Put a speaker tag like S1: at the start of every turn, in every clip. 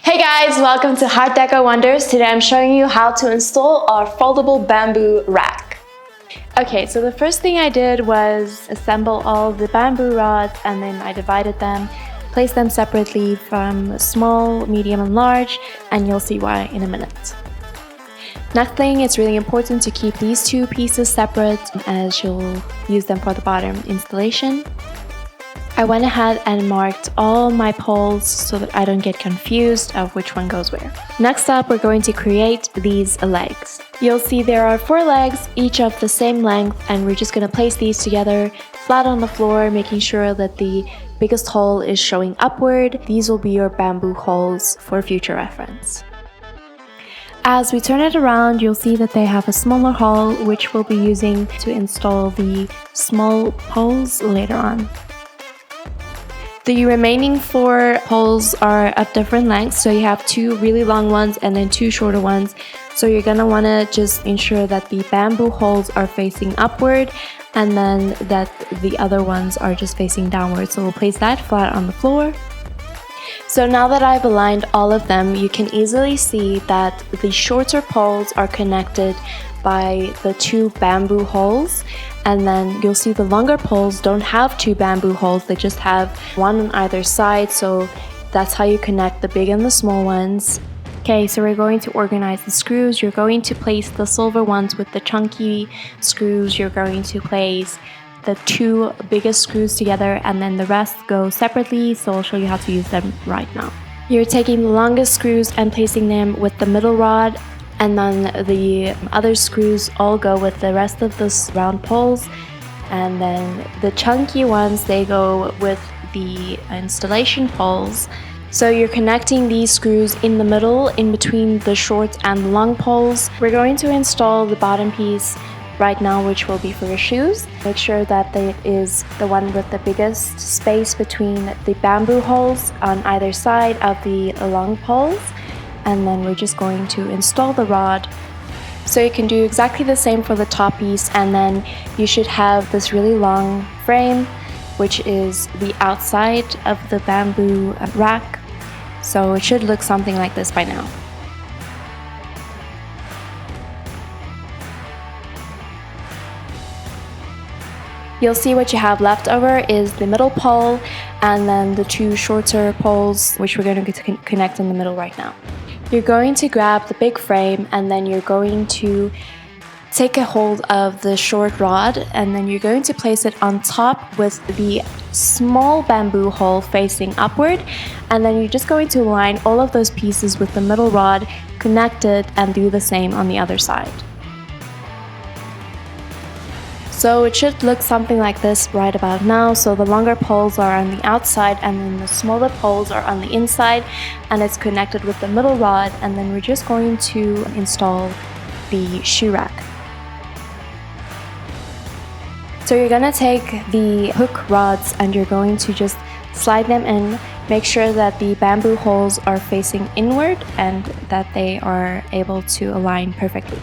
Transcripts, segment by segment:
S1: Hey guys, welcome to Heartdeco Wonders. Today I'm showing you how to install our foldable bamboo rack. Okay, so the first thing I did was assemble all the bamboo rods and then I divided them, placed them separately from small, medium and large, and you'll see why in a minute. Next thing, it's really important to keep these two pieces separate as you'll use them for the bottom installation. I went ahead and marked all my poles so that I don't get confused of which one goes where. Next up, we're going to create these legs. You'll see there are 4 legs, each of the same length, and we're just going to place these together flat on the floor, making sure that the biggest hole is showing upward. These will be your bamboo holes for future reference. As we turn it around, you'll see that they have a smaller hole, which we'll be using to install the small poles later on. The remaining 4 poles are of different lengths, so you have 2 really long ones and then 2 shorter ones. So you're going to want to just ensure that the bamboo holes are facing upward and then that the other ones are just facing downward. So we'll place that flat on the floor. So now that I've aligned all of them, you can easily see that the shorter poles are connected by the 2 bamboo holes, and then you'll see the longer poles don't have 2 bamboo holes, they just have 1 on either side, so that's how you connect the big and the small ones. Okay, so we're going to organize the screws. You're going to place the silver ones with the chunky screws. You're going to place the 2 biggest screws together and then the rest go separately, so I'll show you how to use them right now. You're taking the longest screws and placing them with the middle rod, and then the other screws all go with the rest of the round poles, and then the chunky ones, they go with the installation poles. So you're connecting these screws in the middle, in between the short and long poles. We're going to install the bottom piece right now, which will be for your shoes. Make sure that it is the one with the biggest space between the bamboo holes on either side of the long poles. And then we're just going to install the rod. So you can do exactly the same for the top piece, and then you should have this really long frame, which is the outside of the bamboo rack. So it should look something like this by now. You'll see what you have left over is the middle pole and then the 2 shorter poles, which we're going to connect in the middle right now. You're going to grab the big frame and then you're going to take a hold of the short rod and then you're going to place it on top with the small bamboo hole facing upward, and then you're just going to align all of those pieces with the middle rod connected and do the same on the other side. So it should look something like this right about now. So the longer poles are on the outside and then the smaller poles are on the inside, and it's connected with the middle rod, and then we're just going to install the shoe rack. So you're going to take the hook rods and you're going to just slide them in. Make sure that the bamboo holes are facing inward and that they are able to align perfectly.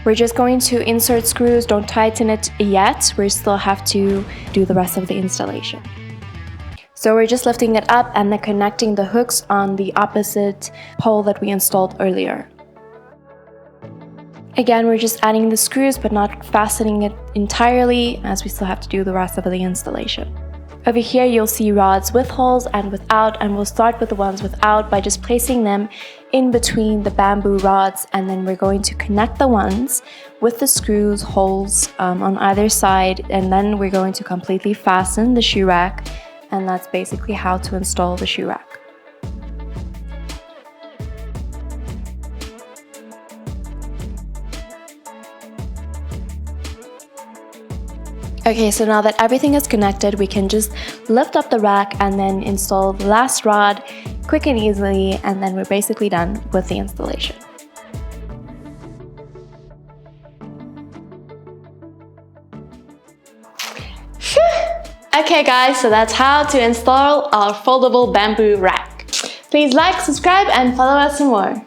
S1: We're just going to insert screws, don't tighten it yet, we still have to do the rest of the installation. So we're just lifting it up and then connecting the hooks on the opposite pole that we installed earlier. Again, we're just adding the screws but not fastening it entirely, as we still have to do the rest of the installation. Over here you'll see rods with holes and without, and we'll start with the ones without by just placing them in between the bamboo rods, and then we're going to connect the ones with the screws holes on either side, and then we're going to completely fasten the shoe rack, and that's basically how to install the shoe rack. Okay, so now that everything is connected, we can just lift up the rack and then install the last rod quick and easily, and then we're basically done with the installation. Okay guys, so that's how to install our foldable bamboo rack. Please like, subscribe and follow us for more.